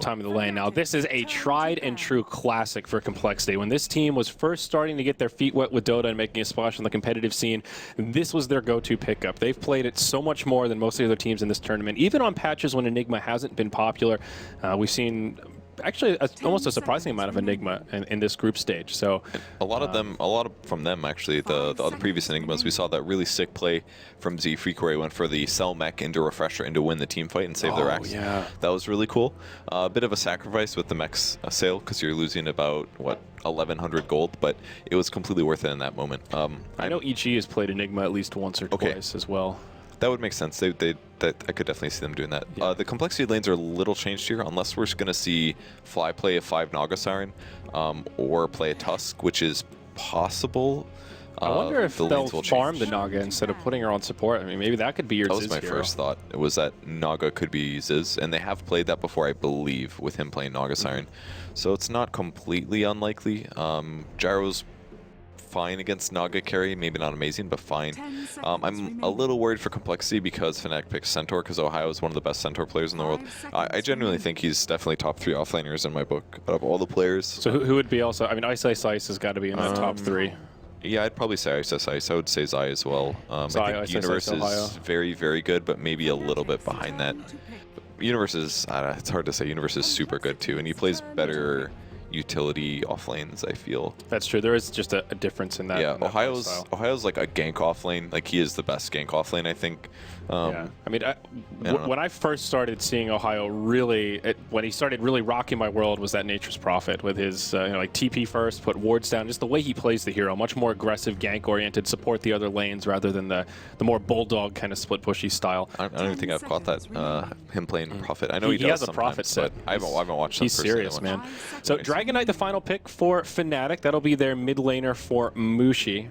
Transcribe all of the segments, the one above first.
time in the lane. Now, this is a tried and true classic for CompLexity. When this team was first starting to get their feet wet with Dota and making a splash on the competitive scene, this was their go-to pickup. They've played it so much more than most of the other teams in this tournament. Even on patches when Enigma hasn't been popular, we've seen actually almost a surprising amount of Enigma in this group stage. So a lot from them actually. The other previous Enigmas, we saw that really sick play from Z Freak where he went for the sell mech into Refresher and to win the team fight and save their X. Yeah. That was really cool. A bit of a sacrifice with the mech's sale because you're losing about what 1,100 gold, but it was completely worth it in that moment. I know EG has played Enigma at least once or twice as well. That would make sense. I could definitely see them doing that. Yeah. The CompLexity lanes are a little changed here, unless we're going to see Fly play a 5 Naga Siren or play a Tusk, which is possible. I wonder if they'll farm the Naga instead of putting her on support. I mean, maybe that could be your Ziz hero. That was my first thought. It was that Naga could be Ziz, and they have played that before, I believe, with him playing Naga Siren. So it's not completely unlikely. Gyro's fine against Naga carry, maybe not amazing, but fine. I'm a little worried for CompLexity because Fnatic picks Centaur because Ohio is one of the best Centaur players in the world. I genuinely think he's definitely top 3 offlaners in my book out of all the players. So who would be also? I mean, Ice has got to be in that top 3. Yeah, I'd probably say Ice. I would say Zai as well. I think Universe is very, very good, but maybe a little bit behind that. Universe is, it's hard to say. Universe is super good too, and he plays better utility off lanes, I feel. That's true. There is just a difference in that. Yeah, Ohio's like a gank off lane. Like he is the best gank off lane, I think. Yeah. I mean, when I first started seeing Ohio really, when he started really rocking my world was that Nature's Prophet with his like TP first, put wards down, just the way he plays the hero, much more aggressive, gank-oriented, support the other lanes rather than the more bulldog kind of split pushy style. I don't even think I've caught that, him playing Prophet. I know he does has a Prophet set. I haven't watched him. He's serious, man. So Dragon Knight, the final pick for Fnatic. That'll be their mid laner for Mushi.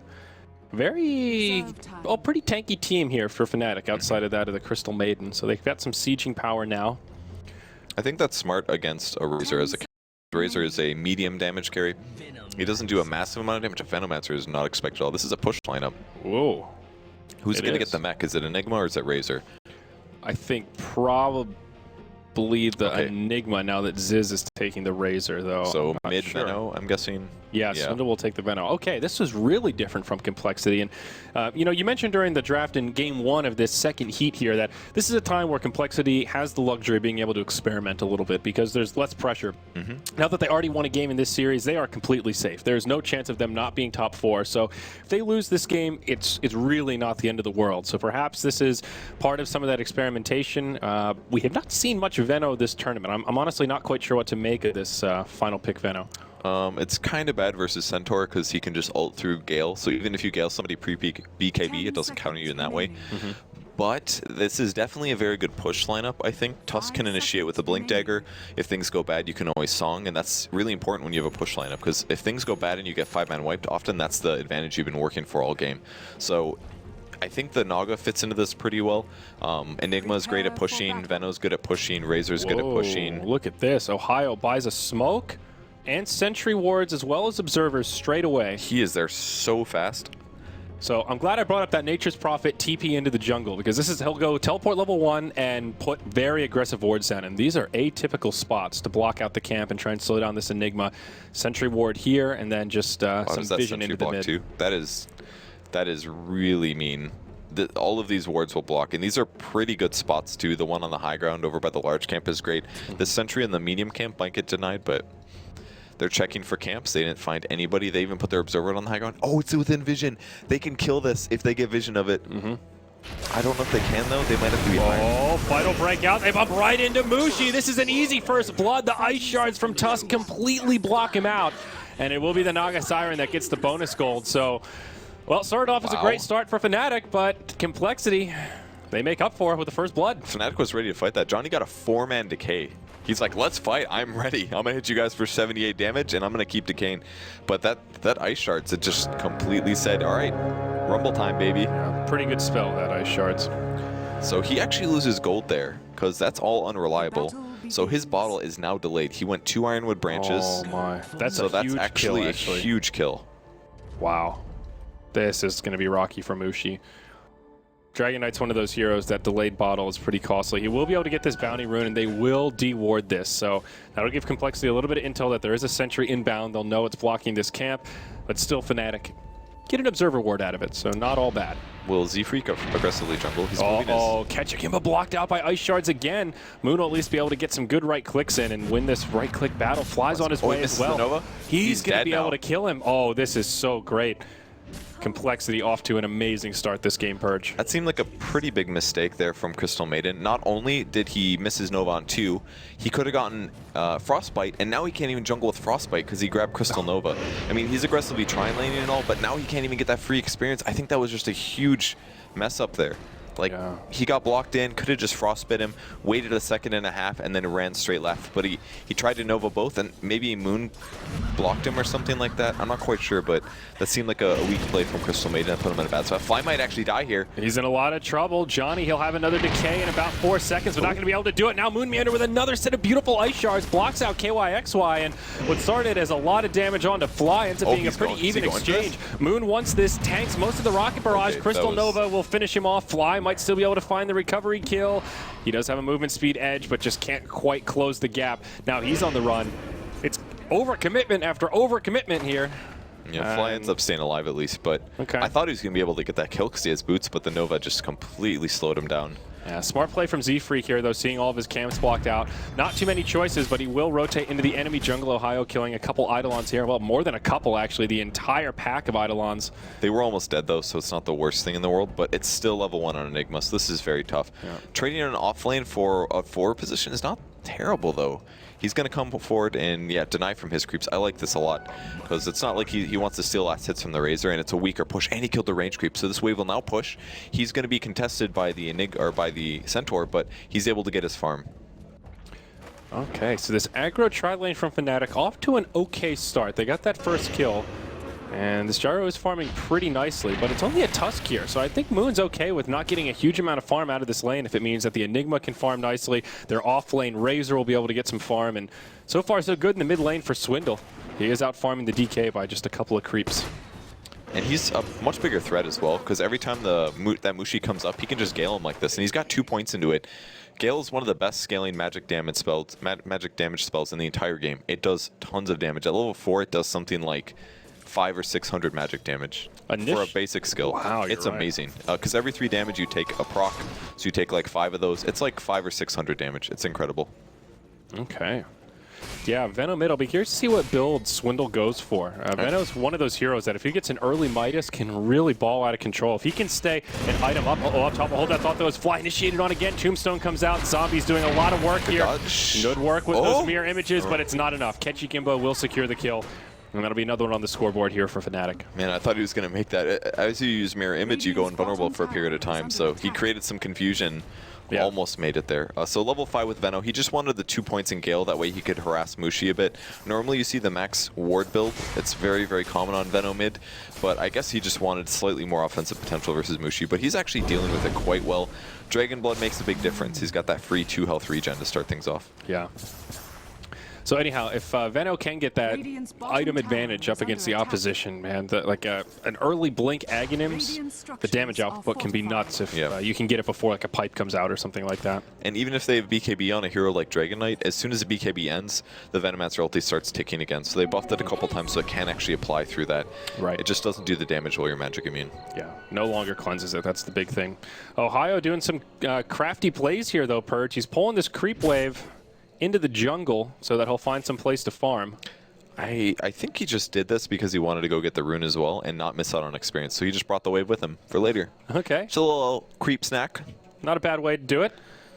Pretty tanky team here for Fnatic outside of that of the Crystal Maiden. So they've got some sieging power now. I think that's smart against a Razor as a Razor is a medium damage carry. He doesn't do a massive amount of damage. A Venomancer is not expected at all. This is a push lineup. Whoa. Who's going to get the mech? Is it Enigma or is it Razor? I think probably the Enigma now that Ziz is taking the Razor, though. So mid Veno, I'm guessing. Yeah, Swindle will take the Veno. Okay, this was really different from CompLexity. And, you know, you mentioned during the draft in Game 1 of this second heat here that this is a time where CompLexity has the luxury of being able to experiment a little bit because there's less pressure. Now that they already won a game in this series, they are completely safe. There's no chance of them not being top 4. So if they lose this game, it's really not the end of the world. So perhaps this is part of some of that experimentation. We have not seen much Veno this tournament. I'm honestly not quite sure what to make of this final pick Veno. It's kind of bad versus Centaur because he can just ult through Gale. So even if you Gale somebody pre-BKB, it doesn't counter you in that way. But this is definitely a very good push lineup, I think. Tusk can initiate with the Blink Dagger. If things go bad, you can always Song, and that's really important when you have a push lineup because if things go bad and you get 5-man wiped, often that's the advantage you've been working for all game. So I think the Naga fits into this pretty well. Enigma's great at pushing, Veno's good at pushing, Razor's good at pushing. Look at this. Ohio buys a smoke and sentry wards as well as observers straight away. He is there so fast. So I'm glad I brought up that Nature's Prophet TP into the jungle because he'll go teleport level 1 and put very aggressive wards down. And these are atypical spots to block out the camp and try and slow down this Enigma. Sentry ward here and then just some vision into the mid. Too? That is really mean. All of these wards will block, and these are pretty good spots too. The one on the high ground over by the large camp is great. The sentry in the medium camp might get denied, but they're checking for camps. They didn't find anybody. They even put their observer on the high ground. Oh, it's within vision. They can kill this if they get vision of it. I don't know if they can, though. They might have to be higher. Oh, final breakout. They bump right into Mushi. This is an easy first blood. The ice shards from Tusk completely block him out. And it will be the Naga Siren that gets the bonus gold. So, well, started off as a great start for Fnatic, but CompLexity, they make up for it with the first blood. Fnatic was ready to fight that. Johnny got a 4-man decay. He's like, let's fight. I'm ready. I'm going to hit you guys for 78 damage, and I'm going to keep decaying. But that ice shards, it just completely said, all right, rumble time, baby. Yeah, pretty good spell, that ice shards. So he actually loses gold there, because that's all unreliable. So his bottle is now delayed. He went 2 Ironwood branches. Oh, my. That's actually a huge kill. Wow. This is going to be rocky for Mushi. Dragon Knight's one of those heroes that delayed bottle is pretty costly. He will be able to get this bounty rune, and they will deward this. So that'll give CompLexity a little bit of intel that there is a sentry inbound. They'll know it's blocking this camp, but still Fnatic get an observer ward out of it, so not all bad. Will Z-Freak aggressively jungle? He's moving his... Catch Akimbo blocked out by Ice Shards again. Moon will at least be able to get some good right clicks in and win this right click battle. Flies on his way as well. Nova. He's going to be able to kill him. Oh, this is so great. CompLexity off to an amazing start this game, Purge. That seemed like a pretty big mistake there from Crystal Maiden. Not only did he miss his Nova on 2, he could have gotten Frostbite, and now he can't even jungle with Frostbite because he grabbed Crystal Nova. I mean, he's aggressively trying laning and all, but now he can't even get that free experience. I think that was just a huge mess up there. Like, he got blocked in, could have just frostbit him, waited a second and a half, and then ran straight left. But he tried to Nova both, and maybe Moon blocked him or something like that. I'm not quite sure, but that seemed like a weak play from Crystal Maiden and put him in a bad spot. Fly might actually die here. He's in a lot of trouble. Johnny, he'll have another decay in about 4 seconds, but not going to be able to do it. Now Moon Meander with another set of beautiful Ice Shards, blocks out KYXY, and what started as a lot of damage onto Fly ends up being a pretty even exchange. Moon, once this tanks most of the rocket barrage, Crystal Nova will finish him off. Fly might still be able to find the recovery kill. He does have a movement speed edge, but just can't quite close the gap. Now he's on the run. It's overcommitment after overcommitment here. Yeah, Fly ends up staying alive at least, but I thought he was going to be able to get that kill because he has boots, but the Nova just completely slowed him down. Yeah, smart play from Z-Freak here, though, seeing all of his camps blocked out. Not too many choices, but he will rotate into the enemy jungle Ohio, killing a couple Eidolons here. Well, more than a couple, actually. The entire pack of Eidolons. They were almost dead, though, so it's not the worst thing in the world, but it's still level 1 on Enigma, so this is very tough. Yeah. Trading an off lane for a forward position is not terrible, though. He's going to come forward and, yeah, deny from his creeps. I like this a lot because it's not like he wants to steal last hits from the Razor, and it's a weaker push, and he killed the range creep. So this wave will now push. He's going to be contested by the by the Centaur, but he's able to get his farm. Okay, so this aggro tri lane from Fnatic off to an okay start. They got that first kill. And this Gyro is farming pretty nicely, but it's only a Tusk here, so I think Moon's okay with not getting a huge amount of farm out of this lane if it means that the Enigma can farm nicely. Their off-lane Razor will be able to get some farm, and so far so good in the mid lane for Swindle. He is out farming the DK by just a couple of creeps. And he's a much bigger threat as well, because every time that Mushi comes up, he can just Gale him like this, and he's got 2 points into it. Gale is one of the best scaling magic damage spells in the entire game. It does tons of damage. At level 4, it does something like 500 or 600 magic damage for a basic skill. Wow, it's amazing. Because every 3 damage you take a proc, so you take like 5 of those. It's like 500 or 600 damage. It's incredible. Okay. Yeah, Veno mid, I'll be curious to see what build Swindle goes for. Veno's one of those heroes that if he gets an early Midas can really ball out of control. If he can stay an item up, up top, hold that thought that was Fly initiated on again. Tombstone comes out, Zombie's doing a lot of work here. Good work with those mirror images, but it's not enough. Ketchy Gimbo will secure the kill. And that'll be another one on the scoreboard here for Fnatic. Man, I thought he was going to make that. As you use mirror image, you go invulnerable for a period of time. So he created some confusion. Yeah. Almost made it there. So level 5 with Veno. He just wanted the 2 points in Gale. That way he could harass Mushi a bit. Normally you see the max ward build. It's very, very common on Veno mid. But I guess he just wanted slightly more offensive potential versus Mushi. But he's actually dealing with it quite well. Dragon Blood makes a big difference. He's got that free 2 health regen to start things off. Yeah. So anyhow, if Veno can get that item advantage up against the opposition, man, like an early blink Aghanims, the damage output can be nuts if you can get it before like a pipe comes out or something like that. And even if they have BKB on a hero like Dragon Knight, as soon as the BKB ends, the Venomancer ulti starts ticking again. So they buffed it a couple times so it can actually apply through that. Right. It just doesn't do the damage while you're magic immune. Yeah, no longer cleanses it. That's the big thing. Ohio doing some crafty plays here though, Purge. He's pulling this creep wave into the jungle so that he'll find some place to farm. I think he just did this because he wanted to go get the rune as well and not miss out on experience. So he just brought the wave with him for later. Okay. Just a little creep snack. Not a bad way to do it.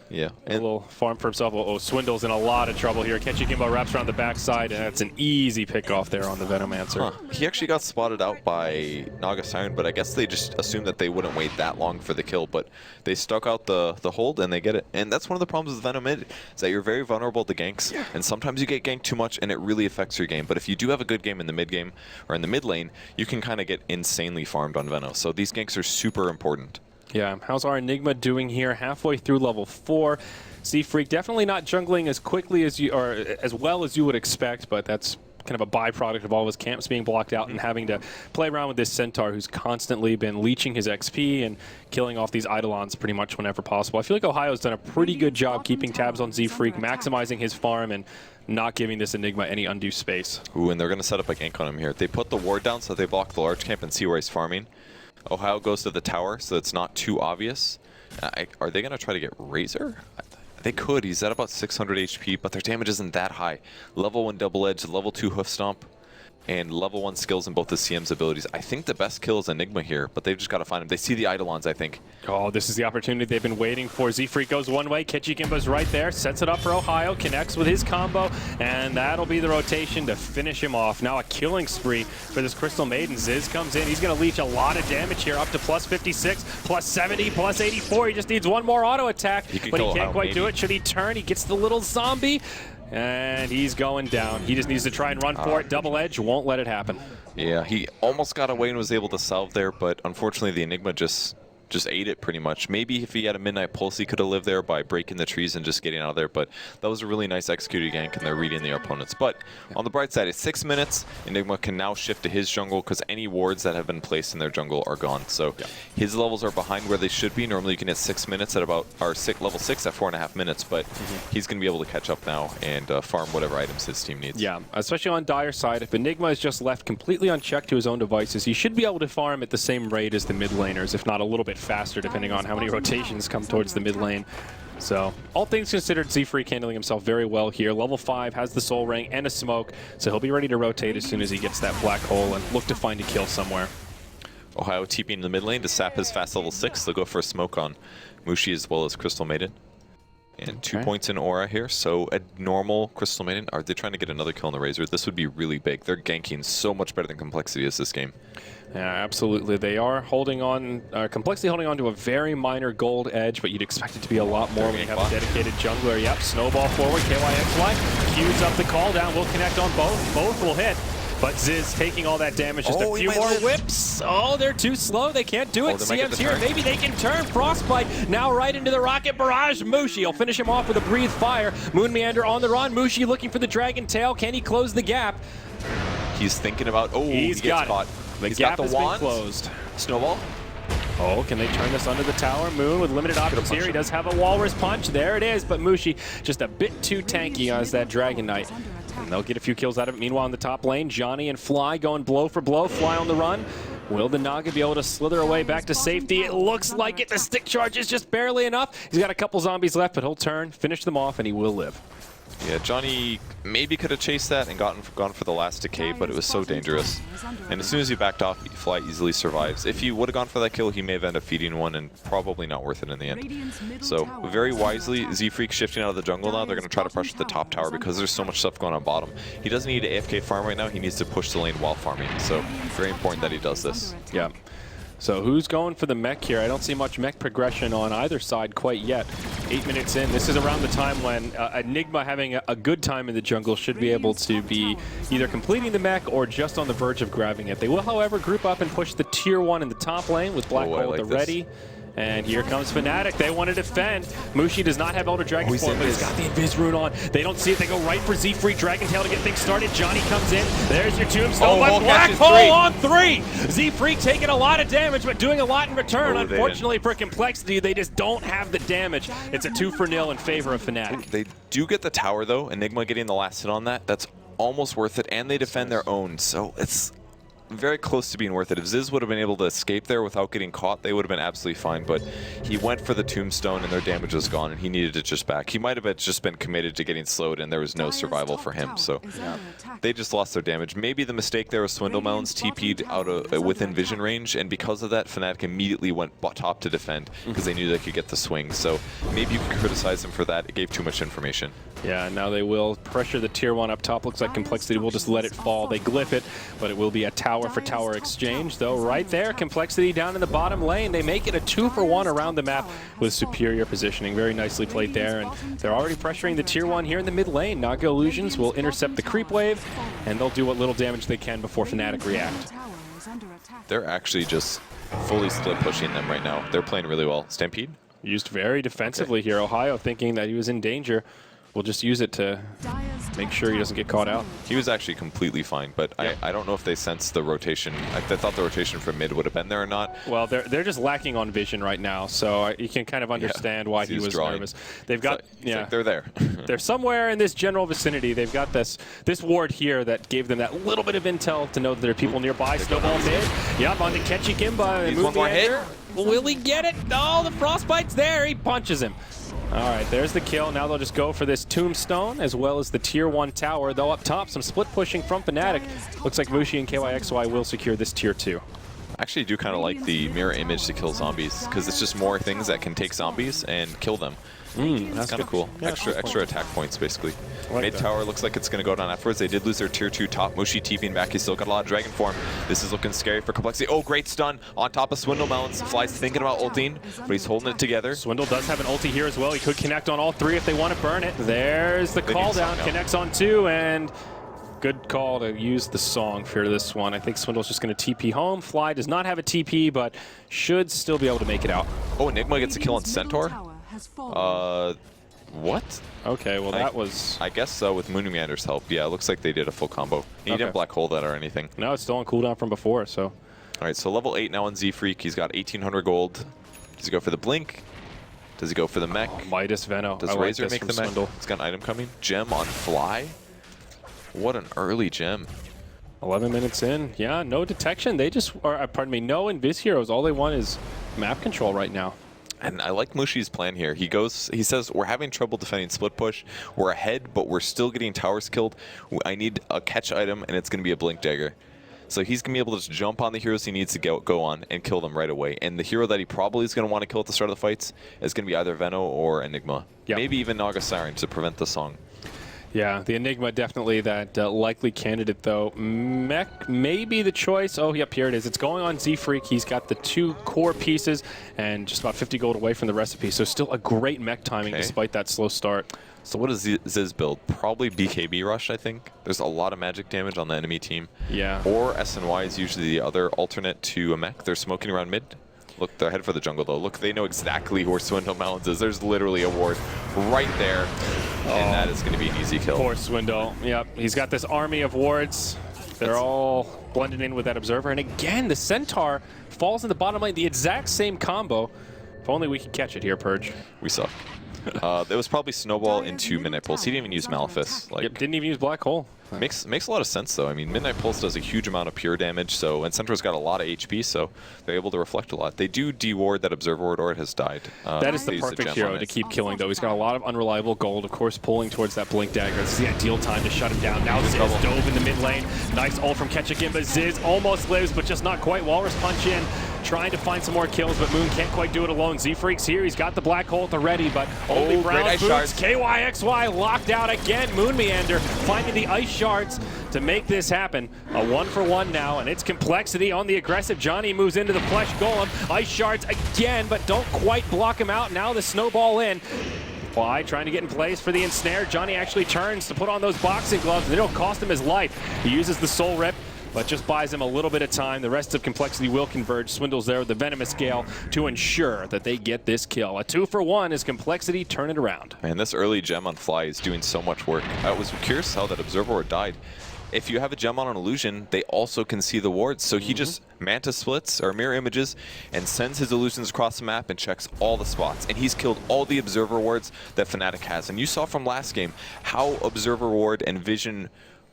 Yeah. A little farm for himself. Oh, Swindle's in a lot of trouble here. Ketchy Gimbo wraps around the backside, and that's an easy pick off there on the Venomancer. He actually got spotted out by Naga Siren, but I guess they just assumed that they wouldn't wait that long for the kill, but they stuck out the hold and they get it. And that's one of the problems with Venom mid, is that you're very vulnerable to ganks, and sometimes you get ganked too much and it really affects your game. But if you do have a good game in the mid game, or in the mid lane, you can kind of get insanely farmed on Veno. So these ganks are super important. Yeah, how's our Enigma doing here? Halfway through level 4. Z-Freak definitely not jungling as quickly as you, or as well as you would expect, but that's kind of a byproduct of all of his camps being blocked out and having to play around with this Centaur who's constantly been leeching his XP and killing off these Eidolons pretty much whenever possible. I feel like Ohio's done a pretty good job keeping tabs on Z-Freak, maximizing his farm, and not giving this Enigma any undue space. Ooh, and they're going to set up a gank on him here. They put the ward down so they block the large camp and see where he's farming. Ohio goes to the tower so it's not too obvious. Are they going to try to get Razor? They could. He's at about 600 HP, but their damage isn't that high. Level 1 double edge, level 2 hoof stomp, and level 1 skills in both the CM's abilities. I think the best kill is Enigma here, but they've just got to find him. They see the Eidolons, I think. Oh, this is the opportunity they've been waiting for. Z-Freak goes one way, Kichigimba's right there, sets it up for Ohio, connects with his combo, and that'll be the rotation to finish him off. Now a killing spree for this Crystal Maiden. Ziz comes in, he's going to leech a lot of damage here, up to plus 56, plus 70, plus 84. He just needs one more auto attack, but he can't quite do it. Should he turn? He gets the little zombie. And he's going down. He just needs to try and run for it. Double edge won't let it happen. Yeah, he almost got away and was able to salve there, but unfortunately the Enigma just ate it pretty much. Maybe if he had a Midnight Pulse, he could have lived there by breaking the trees and just getting out of there, but that was a really nice executed gank, and they're reading their opponents. But on the bright side, it's 6 minutes. Enigma can now shift to his jungle because any wards that have been placed in their jungle are gone. So his levels are behind where they should be. Normally you can hit 6 minutes at about, or level 6 at 4.5 minutes, but he's going to be able to catch up now and farm whatever items his team needs. Yeah, especially on Dire side, if Enigma is just left completely unchecked to his own devices, he should be able to farm at the same rate as the mid laners, if not a little bit faster, depending on how many rotations come towards the mid lane. So, all things considered, Z-Freak handling himself very well here. Level 5 has the Soul Ring and a smoke, so he'll be ready to rotate as soon as he gets that black hole and look to find a kill somewhere. Ohio TPing in the mid lane to sap his fast level 6. They'll go for a smoke on Mushi as well as Crystal Maiden. And 2 points in aura here, so a normal Crystal Maiden. Are they trying to get another kill on the Razor? This would be really big. They're ganking so much better than CompLexity is this game. Yeah, absolutely. They are holding on, CompLexity holding on to a very minor gold edge, but you'd expect it to be a lot more when you have a dedicated jungler. Yep, snowball forward, KYXY, cues up the call down, will connect on both. Both will hit. But Ziz taking all that damage, just a few more whips. Oh, they're too slow. They can't do it. CM's here. Maybe they can turn. Frostbite now right into the rocket barrage. Mushi will finish him off with a breathe fire. Moon Meander on the run. Mushi looking for the dragon tail. Can he close the gap? He's thinking about, he gets caught. The gap has been closed. Snowball. Oh, can they turn this under the tower? Moon with limited options here. He does have a Walrus Punch. There it is. But Mushi just a bit too tanky as that Dragon Knight. And they'll get a few kills out of it. Meanwhile, in the top lane, Johnny and Fly going blow for blow. Fly on the run. Will the Naga be able to slither away back to safety? It looks like it. The stick charge is just barely enough. He's got a couple zombies left, but he'll turn, finish them off, and he will live. Yeah, Johnny maybe could have chased that and gone for the last decay, but it was so dangerous. And as soon as he backed off, Fly easily survives. If he would have gone for that kill, he may have ended up feeding one, and probably not worth it in the end. So very wisely, Z-Freak shifting out of the jungle now. They're going to try to pressure the top tower because there's so much stuff going on bottom. He doesn't need to AFK farm right now. He needs to push the lane while farming. So very important that he does this. Yeah. So who's going for the mech here? I don't see much mech progression on either side quite yet. 8 minutes in. This is around the time when Enigma having a good time in the jungle should be able to be either completing the mech or just on the verge of grabbing it. They will, however, group up and push the tier 1 in the top lane with Black Hole at the ready. And here comes Fnatic. They want to defend. Mushi does not have Elder Dragon form, but he's got the Invis rune on. They don't see it. They go right for Z-Freak Dragon Tail to get things started. Johnny comes in. There's your tombstone, but Black Hole on 3. Z-Freak taking a lot of damage, but doing a lot in return. Unfortunately for CompLexity, they just don't have the damage. It's a 2-0 in favor of Fnatic. They do get the tower, though. Enigma getting the last hit on that. That's almost worth it, and they defend their own. So it's very close to being worth it. If Ziz would have been able to escape there without getting caught, they would have been absolutely fine, but he went for the tombstone and their damage was gone and he needed it just back. He might have just been committed to getting slowed and there was no survival for him, so they just lost their damage. Maybe the mistake there was Swindle Mounds TP'd out of within vision range, and because of that, Fnatic immediately went top to defend because they knew they could get the swing. So maybe you could criticize them for that. It gave too much information. Yeah, now they will pressure the tier 1 up top. Looks like CompLexity will just let it fall. They glyph it, but it will be a tower for tower exchange, though right there, CompLexity down in the bottom lane. They make it a 2-for-1 around the map with superior positioning. Very nicely played there, and they're already pressuring the tier 1 here in the mid lane. Naga Illusions will intercept the creep wave, and they'll do what little damage they can before Fnatic react. They're actually just fully split pushing them right now. They're playing really well. Stampede? Used very defensively here. Ohio thinking that he was in danger. will just use it to make sure he doesn't get caught out. He was actually completely fine, but I don't know if they sensed the rotation. I thought the rotation from mid would have been there or not. Well, they're just lacking on vision right now, so you can kind of understand why he was nervous. They've got like they're there. They're somewhere in this general vicinity. They've got this ward here that gave them that little bit of intel to know that there are people nearby. Snowball mid. Yep, on to Ketchy Gimba. Needs one more hit. Will he get it? No, the frostbite's there. He punches him. All right, there's the kill. Now they'll just go for this tombstone as well as the tier 1 tower. Though up top, some split pushing from Fnatic. Looks like Mushi and KYXY will secure this tier 2. I actually do kind of like the mirror image to kill zombies because it's just more things that can take zombies and kill them. That's kind of cool. Yeah, extra attack points, basically. Like mid tower looks like it's going to go down afterwards. They did lose their tier 2 top. Mushi TPing back. He's still got a lot of dragon form. This is looking scary for CompLexity. Oh, great stun on top of Swindle Melons. Fly's thinking about ulting, but he's holding it together. Swindle does have an ulti here as well. He could connect on all 3 if they want to burn it. There's the call down. Connects on 2, and good call to use the song for this one. I think Swindle's just going to TP home. Fly does not have a TP, but should still be able to make it out. Oh, Enigma gets a kill on Centaur? What? Okay, well that was... I guess so, with Moonmander's help. Yeah, it looks like they did a full combo. He didn't black hole that or anything. No, it's still on cooldown from before, so... All right, so level 8 now on Z-Freak. He's got 1,800 gold. Does he go for the Blink? Does he go for the mech? Oh, Midas Veno. Does Razor make the mech? He's got an item coming. Gem on Fly. What an early gem. 11 minutes in. Yeah, no detection. They just... Or, pardon me, no Invis heroes. All they want is map control right now. And I like Mushi's plan here. He says, we're having trouble defending split push. We're ahead, but we're still getting towers killed. I need a catch item, and it's going to be a Blink Dagger. So he's going to be able to just jump on the heroes he needs to go on and kill them right away. And the hero that he probably is going to want to kill at the start of the fights is going to be either Veno or Enigma. Yep. Maybe even Naga Siren to prevent the song. Yeah, the Enigma definitely that likely candidate, though. Mech may be the choice. Oh, yep, here it is. It's going on Z-Freak. He's got the 2 core pieces and just about 50 gold away from the recipe. So still a great mech timing despite that slow start. So what does Ziz build? Probably BKB Rush, I think. There's a lot of magic damage on the enemy team. Yeah. Or SNY is usually the other alternate to a mech. They're smoking around mid. Look, they're headed for the jungle, though. Look, they know exactly where Swindle Melons is. There's literally a ward right there, and that is going to be an easy kill. Poor Swindle. Yep, he's got this army of wards. They're all blended in with that Observer. And again, the Centaur falls in the bottom lane. The exact same combo. If only we could catch it here, Purge. We suck. There was probably Snowball into Midnight Pulse. He didn't even use Malefice. Yep, didn't even use Black Hole. Makes a lot of sense, though. I mean, Midnight Pulse does a huge amount of pure damage, so, and Centaur's got a lot of HP, so they're able to reflect a lot. They do de-ward that Observer Ward, or it has died. That is the perfect hero to keep killing, though. He's got a lot of unreliable gold, of course, pulling towards that Blink Dagger. This is the ideal time to shut him down. Now Ziz dove in the mid lane. Nice ult from Ketchagimba. Ziz almost lives, but just not quite. Walrus punch in, trying to find some more kills, but Moon can't quite do it alone. Z-Freak's here. He's got the Black Hole at the ready, but only brown boots. KYXY locked out again. Moon Meander finding the ice shards to make this happen. A 1-for-1 now, and it's CompLexity on the aggressive. Johnny moves into the Flesh Golem. Ice shards again, but don't quite block him out. Now the snowball in. Fly trying to get in place for the ensnare. Johnny actually turns to put on those boxing gloves, and it'll cost him his life. He uses the Soul Rip, but just buys him a little bit of time. The rest of CompLexity will converge. Swindle's there with the Venomous Gale to ensure that they get this kill. A 2-for-1 as CompLexity turn it around. Man, this early gem on Fly is doing so much work. I was curious how that Observer Ward died. If you have a gem on an illusion, they also can see the wards. So he just Manta splits or mirror images and sends his illusions across the map and checks all the spots. And he's killed all the Observer Wards that Fnatic has. And you saw from last game how Observer Ward and Vision,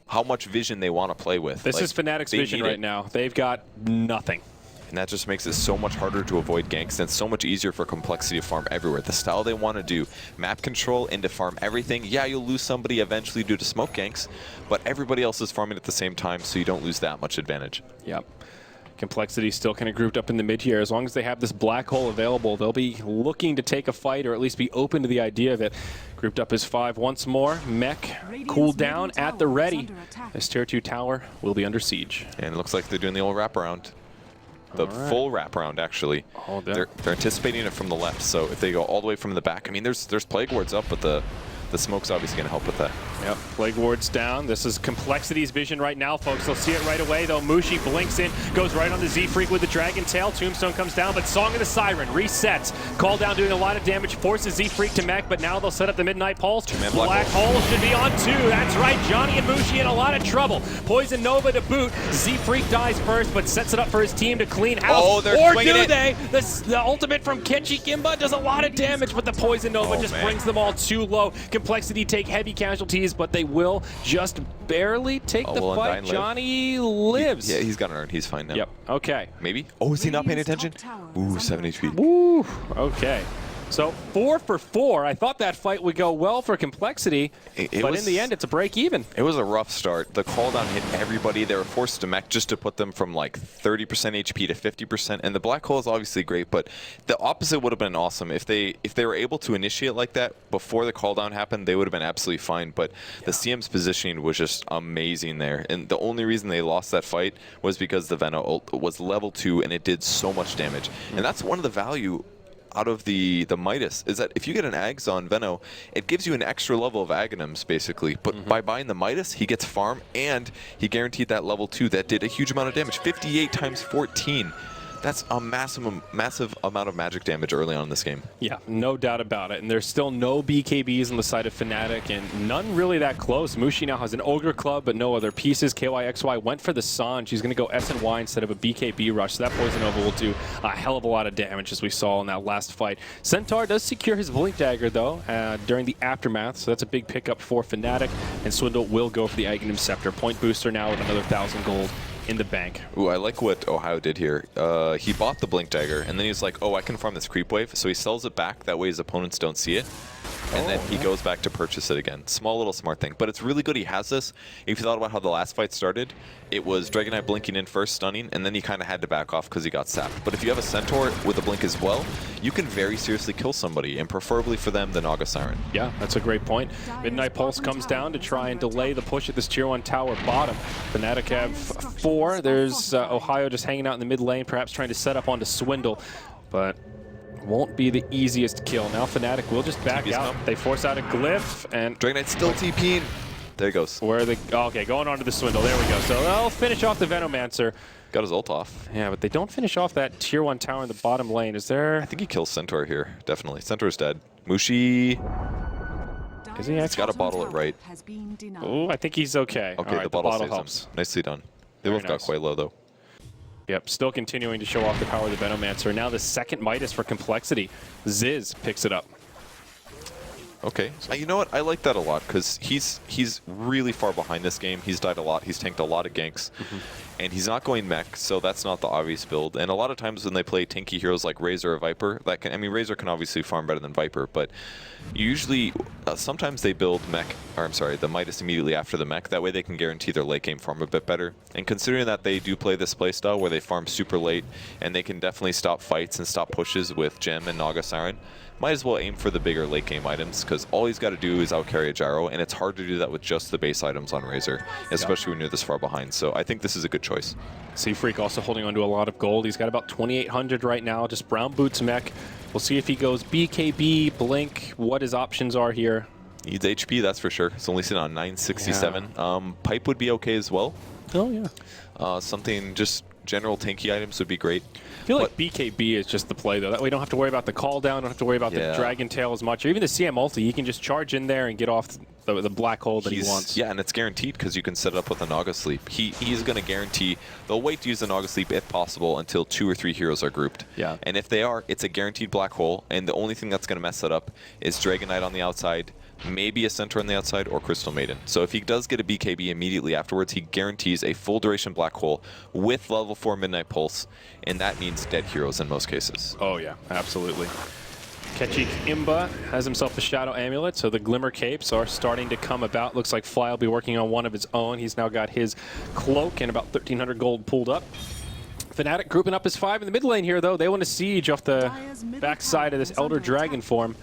how much vision they want to play with. This is Fnatic's vision right now. They've got nothing. And that just makes it so much harder to avoid ganks, and it's so much easier for CompLexity to farm everywhere. The style they want to do, map control and to farm everything. Yeah, you'll lose somebody eventually due to smoke ganks, but everybody else is farming at the same time, so you don't lose that much advantage. Yep. CompLexity still kind of grouped up in the mid here. As long as they have this Black Hole available, they'll be looking to take a fight, or at least be open to the idea of it. Grouped up as 5 once more. Mech cooled down at the ready. This tier 2 tower will be under siege. And it looks like they're doing the old wraparound. The full wraparound, actually. They're anticipating it from the left, so if they go all the way from the back, I mean, there's Plague Wards up, but the the smoke's obviously going to help with that. Yep, Plague Ward's down. This is Complexity's vision right now, folks. They'll see it right away, though. Mushi blinks in, goes right on the Z-Freak with the Dragon Tail. Tombstone comes down, but Song of the Siren resets. Call down doing a lot of damage, forces Z-Freak to mech, but now they'll set up the Midnight Pulse. Black Hole should be on 2. That's right, Johnny and Mushi in a lot of trouble. Poison Nova to boot. Z-Freak dies first, but sets it up for his team to clean house. Oh, they're or swinging do it. they? The ultimate from Kenshi Kimba does a lot of damage, but the Poison Nova just brings them all too low. Complexity take heavy casualties, but they will just barely take the fight. Johnny lives. Yeah, he's got an urn. He's fine now. Yep. Okay. Maybe? Oh, is he not paying attention? Ooh, 7 HP. Ooh. Okay. So 4 for 4. I thought that fight would go well for Complexity, but in the end, it's a break even. It was a rough start. The call down hit everybody. They were forced to mech just to put them from like 30% HP to 50%. And the black hole is obviously great, but the opposite would have been awesome. If they were able to initiate like that before the call down happened, they would have been absolutely fine. But the CM's positioning was just amazing there. And the only reason they lost that fight was because the Veno ult was level 2 and it did so much damage. And that's one of the value out of the Midas, is that if you get an Ags on Veno, it gives you an extra level of Aghanims, basically. But by buying the Midas, he gets farm, and he guaranteed that level 2 that did a huge amount of damage. 58 times 14. That's a massive amount of magic damage early on in this game. Yeah, no doubt about it. And there's still no BKBs on the side of Fnatic, and none really that close. Mushi now has an Ogre Club, but no other pieces. KYXY went for the Sanj. He's going to go S and Y instead of a BKB rush, so that Poison Nova will do a hell of a lot of damage, as we saw in that last fight. Centaur does secure his Blink Dagger, though, during the Aftermath, so that's a big pickup for Fnatic, and Swindle will go for the Aghanim Scepter. Point booster now with another 1,000 gold in the bank. Ooh, I like what Ohio did here. He bought the Blink Dagger, and then he's like, oh, I can farm this creep wave, so he sells it back, that way his opponents don't see it. And then he goes back to purchase it again. Small little smart thing, but it's really good he has this. If you thought about how the last fight started, it was Dragon Knight blinking in first, stunning, and then he kind of had to back off because he got sapped. But if you have a Centaur with a blink as well, you can very seriously kill somebody, and preferably for them, the Naga Siren. Yeah, that's a great point. Midnight Pulse comes down to try and delay the push at this Tier 1 tower bottom. Fnatic have 4. There's Ohio just hanging out in the mid lane, perhaps trying to set up onto Swindle, but won't be the easiest kill. Now Fnatic will just back out. They force out a glyph, and Dragon Knight's still TPing. There he goes. Where the okay, going onto the Swindle. There we go. So they'll finish off the Venomancer. Got his ult off. Yeah, but they don't finish off that Tier 1 tower in the bottom lane. Is there? I think he kills Centaur here. Definitely. Centaur's dead. Mushi. Is he? He's got to bottle it right. Oh, I think he's okay. Okay, right, the bottle helps. saves him. Nicely done. They Very both got quite low though. Yep, still continuing to show off the power of the Venomancer. Now the second Midas for Complexity. Ziz picks it up. Okay. You know what? I like that a lot because he's really far behind this game. He's died a lot. He's tanked a lot of ganks. And he's not going mech, so that's not the obvious build. And a lot of times when they play tanky heroes like Razor or Viper, that can, I mean, Razor can obviously farm better than Viper, but usually, sometimes they build mech, or I'm sorry, the Midas immediately after the mech. That way they can guarantee their late game farm a bit better. And considering that they do play this playstyle where they farm super late, and they can definitely stop fights and stop pushes with Gem and Naga Siren, might as well aim for the bigger late game items, because all he's got to do is outcarry a gyro, and it's hard to do that with just the base items on Razor, especially when you're this far behind. So I think this is a good choice. Z-Freak also holding on to a lot of gold. He's got about 2,800 right now, just brown boots mech. We'll see if he goes BKB, Blink, what his options are here. Needs HP, that's for sure. It's only sitting on 967. Yeah. Pipe would be okay as well. Oh, yeah. Something, just general tanky items would be great. I feel like BKB is just the play, though. That way you don't have to worry about the call down, don't have to worry about the Dragon Tail as much, or even the CM ulti. He can just charge in there and get off the black hole that he wants. Yeah, and it's guaranteed because you can set it up with a Naga Sleep. He's going to guarantee, they'll wait to use the Naga Sleep if possible until 2 or 3 heroes are grouped. Yeah. And if they are, it's a guaranteed black hole, and the only thing that's going to mess that up is Dragon Knight on the outside, maybe a Centaur on the outside, or Crystal Maiden. So if he does get a BKB immediately afterwards, he guarantees a full duration black hole with level 4 Midnight Pulse, and that means dead heroes in most cases. Oh yeah, absolutely. Kenshi Kimba has himself a Shadow Amulet, so the Glimmer Capes are starting to come about. Looks like Fly will be working on one of his own. He's now got his Cloak and about 1,300 gold pulled up. Fnatic grouping up as 5 in the mid lane here, though. They want to siege off the backside of this Elder Dragon form.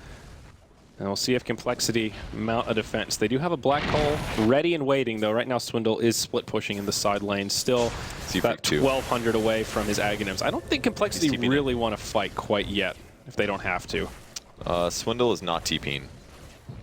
And we'll see if Complexity mount a defense. They do have a black hole ready and waiting, though. Right now, Swindle is split pushing in the side lane, still about 1,200 away from his Aghanims. I don't think Complexity really want to fight quite yet, if they don't have to. Swindle is not TPing.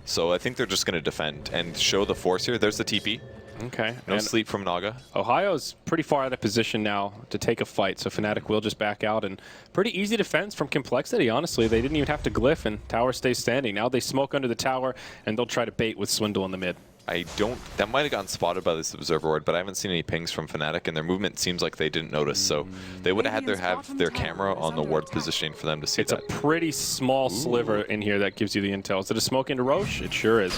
So I think they're just going to defend and show the force here. There's the TP. Okay. No and sleep from Naga. Ohio's pretty far out of position now to take a fight, so Fnatic will just back out. And pretty easy defense from CompLexity, honestly. They didn't even have to glyph, and tower stays standing. Now they smoke under the tower, and they'll try to bait with Swindle in the mid. That might have gotten spotted by this observer ward, but I haven't seen any pings from Fnatic, and their movement seems like they didn't notice. So they would have had their camera on the ward positioning for them to see that. It's a pretty small sliver in here that gives you the intel. Is it a smoke into Roche? It sure is.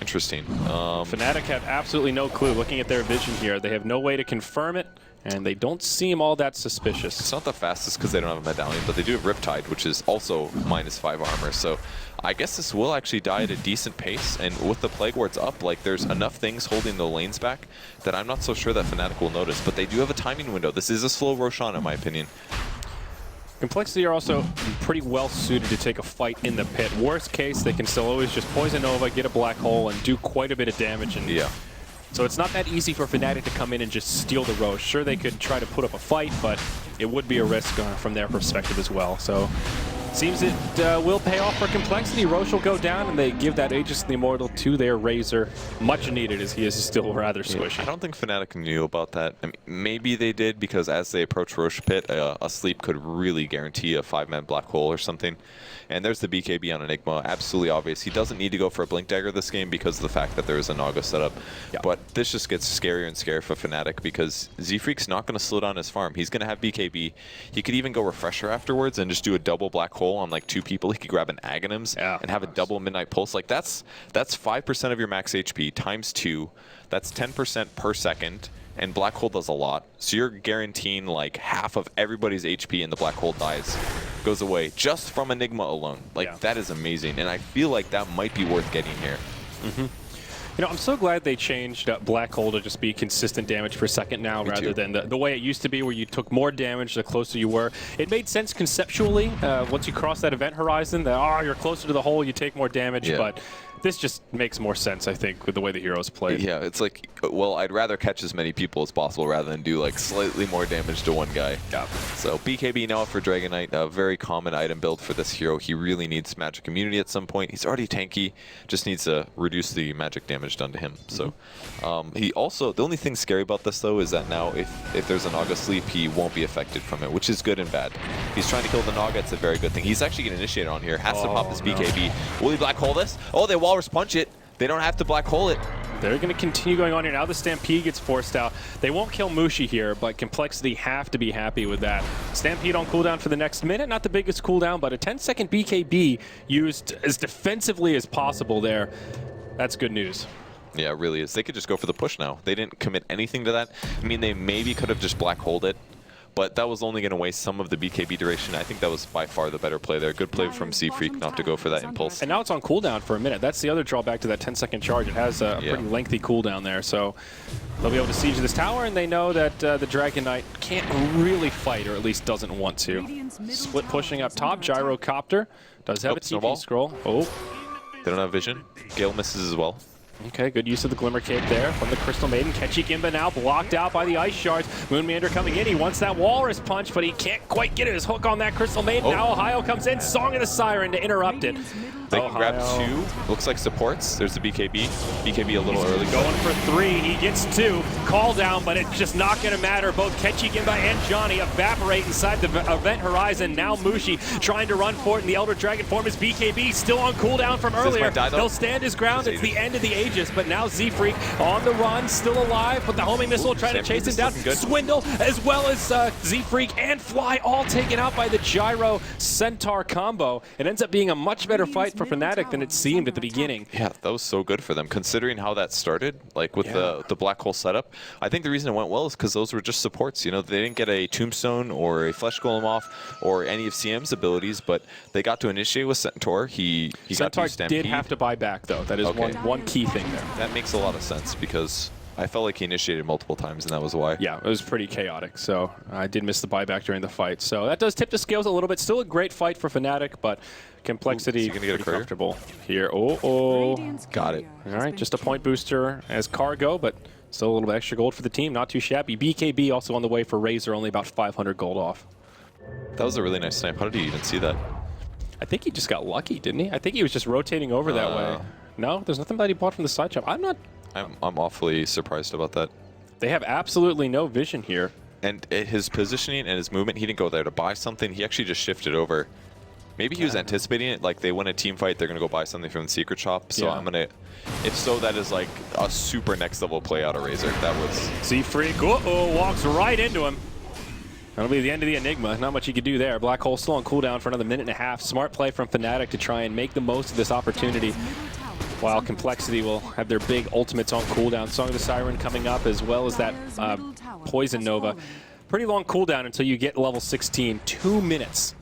Interesting. Fnatic have absolutely no clue. Looking at their vision here, they have no way to confirm it, and they don't seem all that suspicious. It's not the fastest because they don't have a medallion, but they do have Riptide, which is also -5 armor. So I guess this will actually die at a decent pace, and with the Plague Wards up, like there's enough things holding the lanes back that I'm not so sure that Fnatic will notice. But they do have a timing window. This is a slow Roshan, in my opinion. CompLexity are also pretty well suited to take a fight in the pit. Worst case, they can still always just poison Nova, get a black hole, and do quite a bit of damage. And yeah. So it's not that easy for Fnatic to come in and just steal the Roche. Sure, they could try to put up a fight, but it would be a risk from their perspective as well. So seems it will pay off for CompLexity. Roche will go down, and they give that Aegis of the Immortal to their Razor. Much needed, as he is still rather squishy. I don't think Fnatic knew about that. I mean, maybe they did, because as they approach Roche Pit, a sleep could really guarantee a 5-man black hole or something. And there's the BKB on Enigma. Absolutely obvious. He doesn't need to go for a Blink Dagger this game because of the fact that there is a Naga setup. Yeah. But this just gets scarier and scarier for Fnatic, because Z-Freak's not going to slow down his farm. He's going to have BKB. He could even go Refresher afterwards and just do a double black hole on like 2 people. He could grab an Aghanims and have a double Midnight Pulse. Like that's 5% of your max HP times 2. That's 10% per second. And Black Hole does a lot. So you're guaranteeing like half of everybody's HP and the Black Hole goes away just from Enigma alone. Like that is amazing. And I feel like that might be worth getting here. You know, I'm so glad they changed Black Hole to just be consistent damage per second now, rather than the way it used to be where you took more damage the closer you were. It made sense conceptually. Once you cross that event horizon, that you're closer to the hole, you take more damage. But this just makes more sense, I think, with the way the heroes played. Yeah, it's like, well, I'd rather catch as many people as possible rather than do like slightly more damage to one guy. Yeah. So BKB now for Dragon Knight, a very common item build for this hero. He really needs magic immunity at some point. He's already tanky, just needs to reduce the magic damage done to him. So he also, the only thing scary about this though is that now if there's a Naga sleep, he won't be affected from it, which is good and bad. He's trying to kill the Naga, it's a very good thing. He's actually getting initiated on here, has to pop his BKB. Will he black hole this? Oh, they walrus punch it. They don't have to black hole it. They're going to continue going on here. Now the Stampede gets forced out. They won't kill Mushi here, but CompLexity have to be happy with that. Stampede on cooldown for the next minute. Not the biggest cooldown, but a 10-second BKB used as defensively as possible there. That's good news. Yeah, it really is. They could just go for the push now. They didn't commit anything to that. I mean, they maybe could have just black holed it, but that was only going to waste some of the BKB duration. I think that was by far the better play there. Good play from Z-Freak not to go for that impulse. And now it's on cooldown for a minute. That's the other drawback to that 10-second charge. It has a pretty lengthy cooldown there, so they'll be able to siege this tower, and they know that the Dragon Knight can't really fight, or at least doesn't want to. Split pushing up top. Gyrocopter does have a TP scroll. They don't have vision. Gale misses as well. Okay, good use of the Glimmer Cape there from the Crystal Maiden. Ketchy Gimba now blocked out by the Ice Shards. Moonmander coming in. He wants that Walrus punch, but he can't quite get his hook on that Crystal Maiden. Now Ohio comes in. Song of the Siren to interrupt it. They can grab 2. Looks like supports. There's the BKB. BKB a little early. Going for 3. He gets 2. Call down, but it's just not going to matter. Both Ketchy Gimba and Johnny evaporate inside the event horizon. Now Mushi trying to run for it in the Elder Dragon form. His BKB still on cooldown from earlier. He'll stand his ground. It's the end of the Aegis, but now Z-Freak on the run, still alive, but the homing missile trying to chase him down. Swindle, as well as Z-Freak and Fly, all taken out by the Gyro Centaur combo. It ends up being a much better fight for Fnatic than it seemed at the beginning. Yeah, that was so good for them, considering how that started, like with the black hole setup. I think the reason it went well is because those were just supports. You know, they didn't get a Tombstone or a Flesh Golem off or any of CM's abilities, but they got to initiate with Centaur. He got to Stampede. Did have to buy back, though. That is one key thing there. That makes a lot of sense, because I felt like he initiated multiple times, and that was why. Yeah, it was pretty chaotic, so I did miss the buyback during the fight. So that does tip the scales a little bit. Still a great fight for Fnatic, but CompLexity pretty comfortable here. Got it. All right, just a point booster as cargo, but still a little bit extra gold for the team. Not too shabby. BKB also on the way for Razor, only about 500 gold off. That was a really nice snipe. How did you even see that? I think he just got lucky, didn't he? I think he was just rotating over that way. No, there's nothing that he bought from the side chop. I'm awfully surprised about that. They have absolutely no vision here. And his positioning and his movement, he didn't go there to buy something. He actually just shifted over. Maybe he was anticipating it. Like, they win a team fight, they're going to go buy something from the secret shop. So I'm going to... If so, that is like a super next level play out of Razor. That was... Z-Freak, walks right into him. That'll be the end of the Enigma. Not much you could do there. Black Hole still on cooldown for another minute and a half. Smart play from Fnatic to try and make the most of this opportunity. While CompLexity will have their big ultimates on cooldown. Song of the Siren coming up, as well as that Poison Nova. Pretty long cooldown until you get level 16. 2 minutes.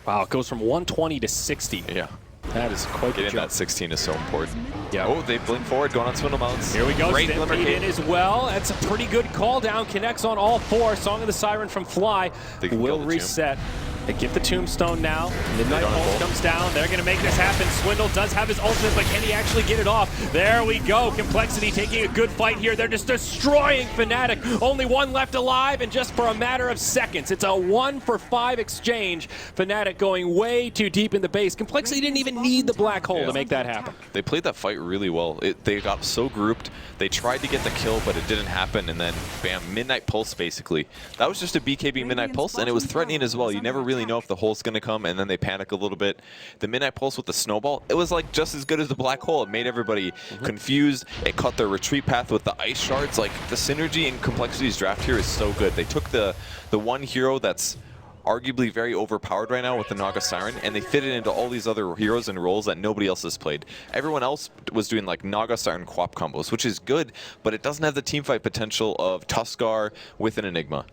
Wow, it goes from 120 to 60. Yeah. That is quite Getting that 16 is so important. Yeah. Oh, they blink forward, going on Swindle Mounts. Here we go, Great Stampede in as well. That's a pretty good call down. Connects on all 4. Song of the Siren from Fly will reset. They get the Tombstone now. Midnight Pulse comes down. They're going to make this happen. Swindle does have his ultimate, but can he actually get it off? There we go. CompLexity taking a good fight here. They're just destroying Fnatic. Only one left alive, and just for a matter of seconds. It's a 1-for-5 exchange. Fnatic going way too deep in the base. CompLexity didn't even need the black hole to make that happen. They played that fight really well. They got so grouped. They tried to get the kill, but it didn't happen, and then bam, Midnight Pulse basically. That was just a BKB Midnight Pulse, and it was threatening as well. You never really know if the hole's going to come, and then they panic a little bit. The Midnight Pulse with the snowball, it was like just as good as the black hole. It made everybody confused. It cut their retreat path with the ice shards. Like, the synergy in CompLexity's draft here is so good. They took the one hero that's arguably very overpowered right now with the Naga Siren, and they fit it into all these other heroes and roles that nobody else has played. Everyone else was doing like Naga Siren Quap combos, which is good, but it doesn't have the teamfight potential of Tuskar with an Enigma.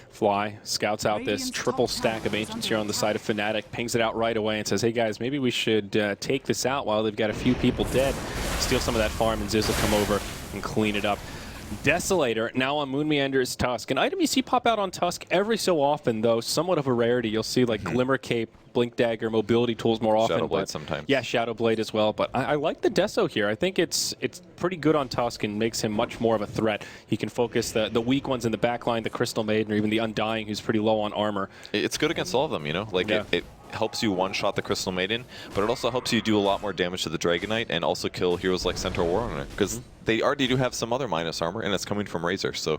Fly scouts out this triple stack of Ancients here on the side of Fnatic, pings it out right away and says, hey guys, maybe we should take this out while they've got a few people dead. Steal some of that farm, and Ziz will come over and clean it up. Desolator now on Moon Meander's Tusk. An item you see pop out on Tusk every so often, though somewhat of a rarity. You'll see like Glimmer Cape, Blink Dagger, mobility tools more often. Shadow Blade sometimes. Yeah, Shadow Blade as well. But I like the Deso here. I think it's pretty good on Tusk and makes him much more of a threat. He can focus the weak ones in the backline, the Crystal Maiden, or even the Undying, who's pretty low on armor. It's good against all of them, you know? Like, it helps you one-shot the Crystal Maiden, but it also helps you do a lot more damage to the Dragon Knight and also kill heroes like Centaur Warrunner, because they already do have some other minus armor, and it's coming from Razor, so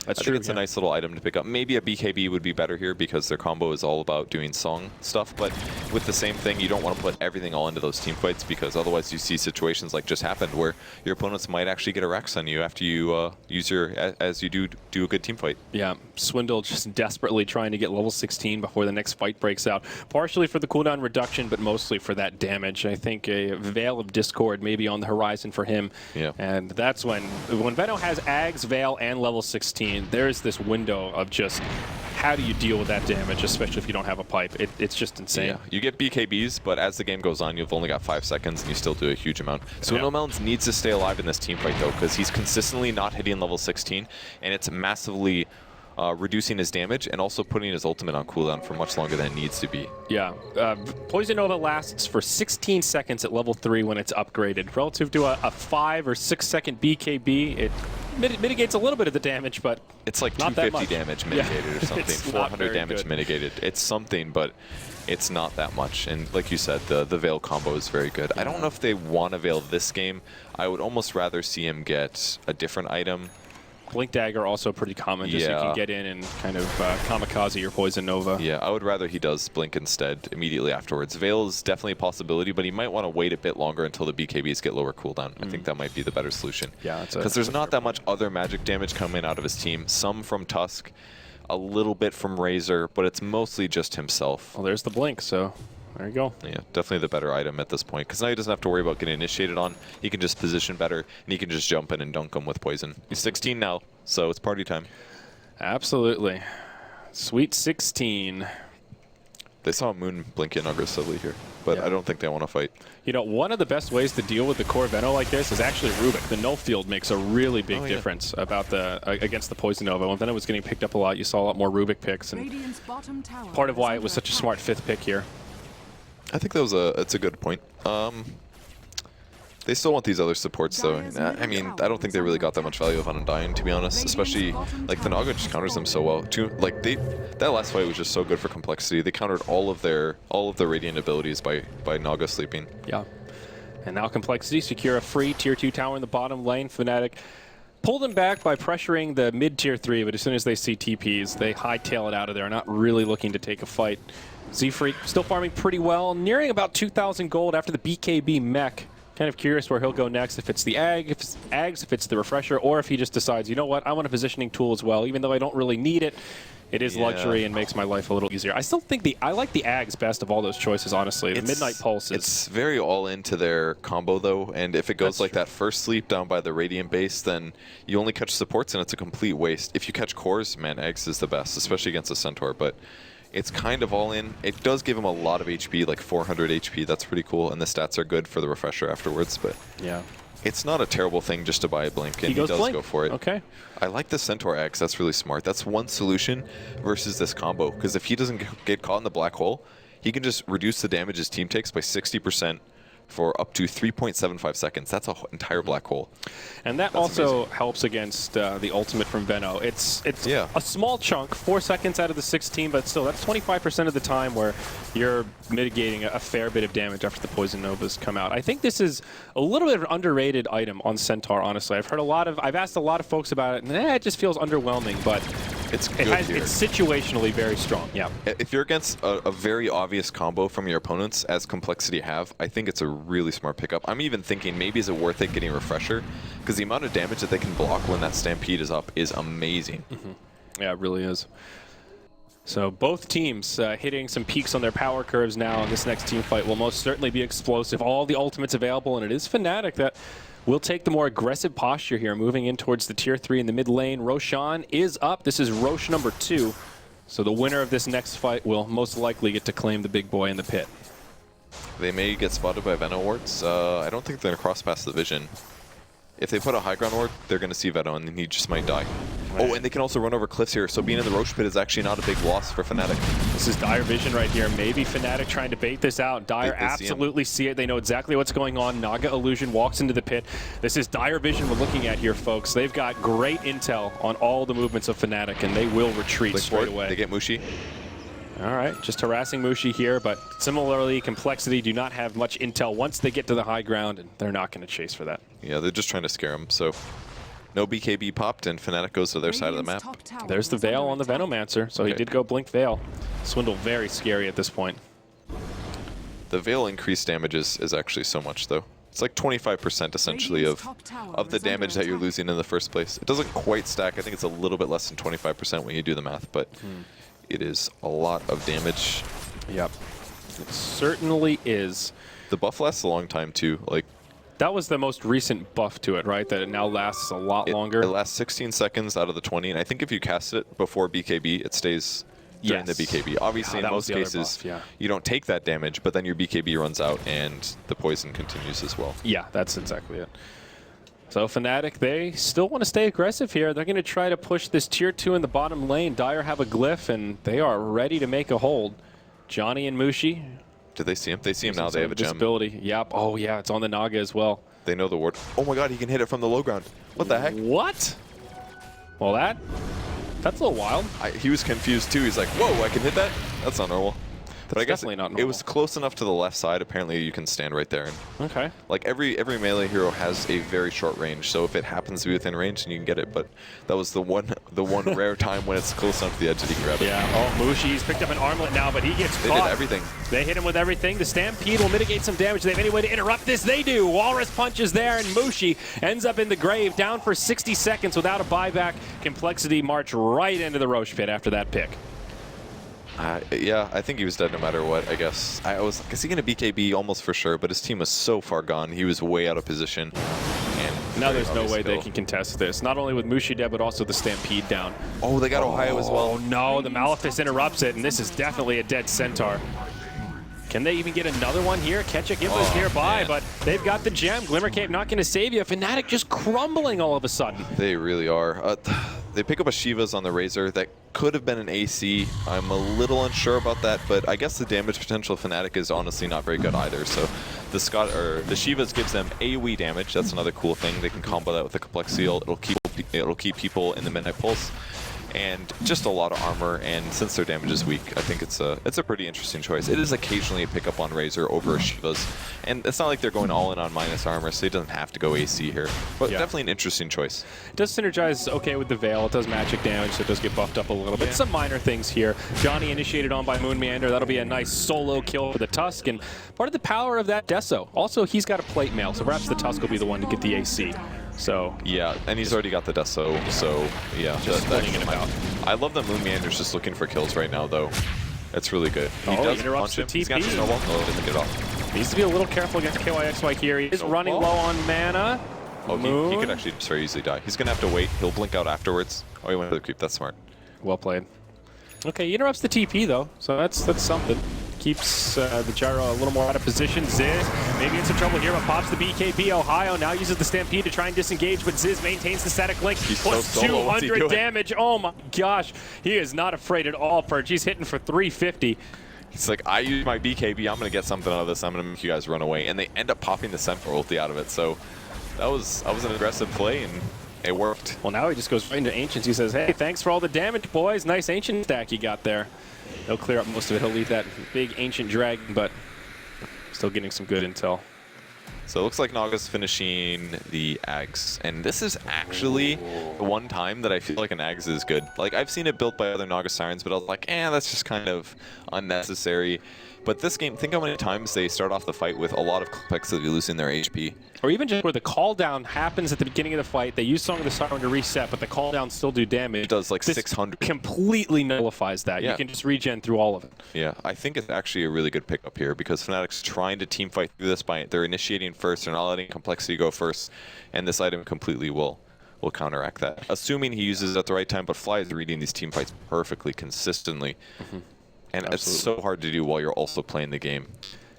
I think it's a nice little item to pick up. Maybe a BKB would be better here because their combo is all about doing song stuff, but with the same thing, you don't want to put everything all into those team fights, because otherwise you see situations like just happened where your opponents might actually get a Rex on you after you use as you do a good team fight. Yeah, Swindle just desperately trying to get level 16 before the next fight breaks out. Partially for the cooldown reduction, but mostly for that damage. I think a Veil of Discord may be on the horizon for him. Yeah. And that's when Veno has Ags, Veil, and level 16, there's this window of just how do you deal with that damage, especially if you don't have a pipe. It's just insane. Yeah, you get BKBs, but as the game goes on, you've only got 5 seconds, and you still do a huge amount. Swindle Mounds needs to stay alive in this team fight, though, because he's consistently not hitting level 16, and it's massively reducing his damage and also putting his ultimate on cooldown for much longer than it needs to be. Yeah, Poison Nova lasts for 16 seconds at level 3 when it's upgraded. Relative to a 5 or 6 second BKB, it mitigates a little bit of the damage, but it's like 250 damage mitigated or something, 400 damage mitigated. It's something, but it's not that much. And like you said, the Veil combo is very good. I don't know if they want to Veil this game. I would almost rather see him get a different item. Blink Dagger also pretty common, just so you can get in and kind of kamikaze your Poison Nova. Yeah, I would rather he does Blink instead immediately afterwards. Veil is definitely a possibility, but he might want to wait a bit longer until the BKBs get lower cooldown. I think that might be the better solution. Yeah, because there's not that much other magic damage coming out of his team. Some from Tusk, a little bit from Razor, but it's mostly just himself. Well, there's the Blink, so there you go. Yeah, definitely the better item at this point, because now he doesn't have to worry about getting initiated on. He can just position better, and he can just jump in and dunk him with poison. He's 16 now, so it's party time. Absolutely. Sweet 16. They saw Moon blink in aggressively here, but I don't think they want to fight. You know, one of the best ways to deal with the core Veno like this is actually Rubik. The no field makes a really big difference about against the Poison Nova. When Veno was getting picked up a lot, you saw a lot more Rubik picks, and part of why it was such a smart 5th pick here. I think that was it's a good point. They still want these other supports, though. I mean, I don't think they really got that much value of Undying, to be honest. Especially, like, the Naga just counters them so well. Like, that last fight was just so good for Complexity. They countered all of their Radiant abilities by Naga sleeping. Yeah. And now Complexity secure a free tier 2 tower in the bottom lane. Fnatic pull them back by pressuring the mid tier 3, but as soon as they see TPs, they hightail it out of there, not really looking to take a fight. Z-Freak still farming pretty well, nearing about 2,000 gold after the BKB mech. Kind of curious where he'll go next, if it's the Ags, if it's the Refresher, or if he just decides, you know what, I want a positioning tool as well. Even though I don't really need it, it is luxury and makes my life a little easier. I still think I like the Ags best of all those choices, honestly. The Midnight Pulse is... It's very all into their combo, though, and if it goes like that first sleep down by the Radiant base, then you only catch supports and it's a complete waste. If you catch cores, man, Ags is the best, especially against a Centaur, but it's kind of all in. It does give him a lot of HP, like 400 HP. That's pretty cool, and the stats are good for the Refresher afterwards. But yeah, it's not a terrible thing just to buy a Blink, and he does go for it. Okay. I like the Centaur Axe. That's really smart. That's one solution versus this combo, because if he doesn't get caught in the black hole, he can just reduce the damage his team takes by 60% for up to 3.75 seconds. That's an entire black hole. And that's also amazing. Helps against the ultimate from Veno. It's a small chunk, 4 seconds out of the 16, but still, that's 25% of the time where you're mitigating a fair bit of damage after the Poison Novas come out. I think this is a little bit of an underrated item on Centaur, honestly. I've asked a lot of folks about it, and it just feels underwhelming, but it's situationally very strong. Yeah. If you're against a very obvious combo from your opponents, as Complexity have, I think it's a really smart pickup. I'm even thinking, maybe is it worth it getting Refresher? Because the amount of damage that they can block when that Stampede is up is amazing. Yeah, it really is. So both teams hitting some peaks on their power curves now. This next team fight will most certainly be explosive. All the ultimates available, and it is Fnatic that will take the more aggressive posture here, moving in towards the tier 3 in the mid lane. Roshan is up. This is Roche number 2. So the winner of this next fight will most likely get to claim the big boy in the pit. They may get spotted by Veno wards. I don't think they're going to cross past the vision. If they put a high ground ward, they're going to see Veno, and then he just might die. Right. Oh, and they can also run over cliffs here, so being in the Roche pit is actually not a big loss for Fnatic. This is Dire Vision right here. Maybe Fnatic trying to bait this out. Dire absolutely see it. They know exactly what's going on. Naga Illusion walks into the pit. This is Dire Vision we're looking at here, folks. They've got great intel on all the movements of Fnatic, and they will retreat straight away. They get Mushi. All right, just harassing Mushi here, but similarly, Complexity do not have much intel once they get to the high ground, and they're not going to chase for that. Yeah, they're just trying to scare him, so no BKB popped, and Fnatic goes to their side of the map. There's the Veil on the Venomancer, so he did go Blink Veil. Swindle very scary at this point. The Veil increased damage is actually so much, though. It's like 25% essentially of the damage that you're losing in the first place. It doesn't quite stack. I think it's a little bit less than 25% when you do the math, but it is a lot of damage. Yep, it certainly is. The buff lasts a long time too. Like, that was the most recent buff to it, right? That it now lasts a lot longer. It lasts 16 seconds out of the 20, and I think if you cast it before BKB, it stays during the BKB. Obviously, in most cases, you don't take that damage, but then your BKB runs out and the poison continues as well. Yeah, that's exactly it. So Fnatic, they still want to stay aggressive here. They're going to try to push this tier 2 in the bottom lane. Dire have a glyph, and they are ready to make a hold. Johnny and Mushi. Did they see him? They see him now. They have a gem. Visibility. Yep. Oh, yeah, it's on the Naga as well. They know the ward. Oh my god, he can hit it from the low ground. What the heck? What? Well, that's a little wild. He was confused too. He's like, whoa, I can hit that? That's not normal. But I guess definitely not normal. It was close enough to the left side. Apparently, you can stand right there. And okay. Like every melee hero has a very short range, so if it happens to be within range, then you can get it. But that was the one rare time when it's close enough to the edge that he can grab it. Yeah. Oh, Mushi's picked up an armlet now, but he gets caught. They did everything. They hit him with everything. The Stampede will mitigate some damage. They have any way to interrupt this? They do. Walrus punches there, and Mushi ends up in the grave, down for 60 seconds without a buyback. Complexity march right into the Roche pit after that pick. Yeah, I think he was dead no matter what, I guess. I was like, is he going to BKB? Almost for sure, but his team was so far gone. He was way out of position. And now there's no way they can contest this. Not only with Mushi dead, but also the Stampede down. Oh, they got Ohio as well. Oh no, the Malefice interrupts it, and this is definitely a dead Centaur. Can they even get another one here? Ketchup Gimble's nearby, man. but they've got the gem. Glimmer Cape not going to save you. Fnatic just crumbling all of a sudden. They really are. They pick up a Shiva's on the Razor. That could have been an AC. I'm a little unsure about that, but I guess the damage potential of Fnatic is honestly not very good either. So the Shiva's gives them AoE damage. That's another cool thing. They can combo that with the complexity ult. It'll keep people in the Midnight Pulse. And just a lot of armor, and since their damage is weak, I think it's a pretty interesting choice. It is occasionally a pickup on Razor over Shiva's, and it's not like they're going all in on minus armor, so it doesn't have to go AC here. But definitely an interesting choice. It does synergize okay with the Veil. It does magic damage, so it does get buffed up a little bit. Some minor things here. Johnny initiated on by Moon Meander. That'll be a nice solo kill for the Tusk, and part of the power of that Deso. Also, he's got a plate mail, so perhaps the Tusk will be the one to get the AC. So yeah, and he's already got the Deso, so yeah. Just it about. I love that Moon Meander's just looking for kills right now, though. That's really good. He does interrupts punch the him. TP. He's got snowball. Oh, doesn't get off. Needs to be a little careful against KYXY here. He is running low on mana. Oh, he could actually just very easily die. He's going to have to wait. He'll blink out afterwards. Oh, he went to the creep. That's smart. Well played. Okay, he interrupts the TP, though, so that's something. Keeps the Gyro a little more out of position. Ziz maybe in some trouble here, but pops the BKB. Ohio now uses the Stampede to try and disengage, but Ziz maintains the static link. Plus 200 damage. Oh my gosh. He is not afraid at all, Purge. He's hitting for 350. It's like, I use my BKB, I'm going to get something out of this. I'm going to make you guys run away. And they end up popping the Centaur ulti out of it. So that was an aggressive play, and it worked. Well, now he just goes right into Ancients. He says, hey, thanks for all the damage, boys. Nice Ancient stack you got there. He'll clear up most of it. He'll leave that big Ancient Dragon, but still getting some good intel. So it looks like Naga's finishing the Ags. And this is actually the one time that I feel like an Ags is good. Like, I've seen it built by other Naga Sirens, but I was like, that's just kind of unnecessary. But this game, think how many times they start off the fight with a lot of complexity losing their HP. Or even just where the call down happens at the beginning of the fight. They use Song of the Siren to reset, but the call down still do damage. It does like this 600. Completely nullifies that. Yeah. You can just regen through all of it. Yeah, I think it's actually a really good pickup here because Fnatic's trying to team fight through this by they're initiating first, they're not letting complexity go first, and this item completely will counteract that. Assuming he uses it at the right time, but Fly is reading these team fights perfectly, consistently. And it's so hard to do while you're also playing the game.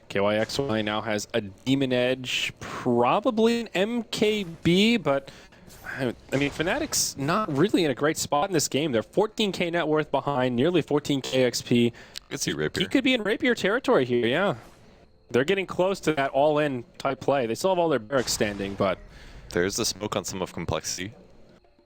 KYXY now has a Demon Edge, probably an MKB, but I mean, Fnatic's not really in a great spot in this game. They're 14k net worth behind, nearly 14k XP. I could see Rapier. He could be in Rapier territory here, yeah. They're getting close to that all-in type play. They still have all their barracks standing, but... There's the smoke on some of complexity.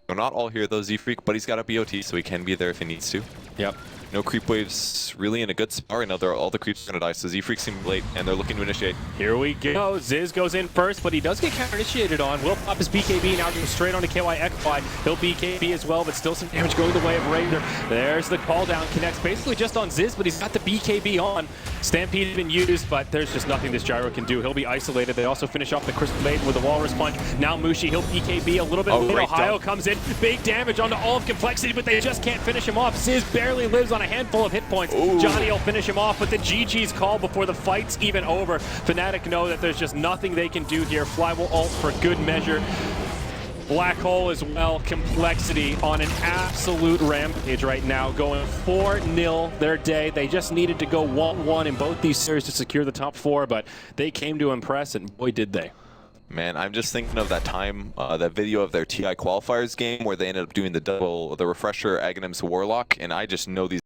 They're not all here, though, Z-Freak, but he's got a BOT, so he can be there if he needs to. Yep. No creep waves really in a good spot right now. All the creeps are going to die, so Z-Freak seems late, and they're looking to initiate. Here we go. Ziz goes in first, but he does get counter-initiated on. Will pop his BKB, now goes straight onto KYXY. He'll BKB as well, but still some damage going the way of Raider. There's the call down. Connects basically just on Ziz, but he's got the BKB on. Stampede has been used, but there's just nothing this Gyro can do. He'll be isolated. They also finish off the Crystal Maiden with a Walrus Punch. Now Mushi, he'll BKB a little bit later. Ohio comes in. Big damage onto all of Complexity, but they just can't finish him off. Ziz barely lives on a handful of hit points. Johnny will finish him off, but the GG's called before the fight's even over. Fnatic know that there's just nothing they can do here. Fly will ult for good measure. Black Hole as well. Complexity on an absolute rampage right now, going 4-0 their day. They just needed to go 1-1 in both these series to secure the top 4, but they came to impress, and boy, did they. Man, I'm just thinking of that time, that video of their TI qualifiers game where they ended up doing the refresher Aghanims Warlock, and I just know these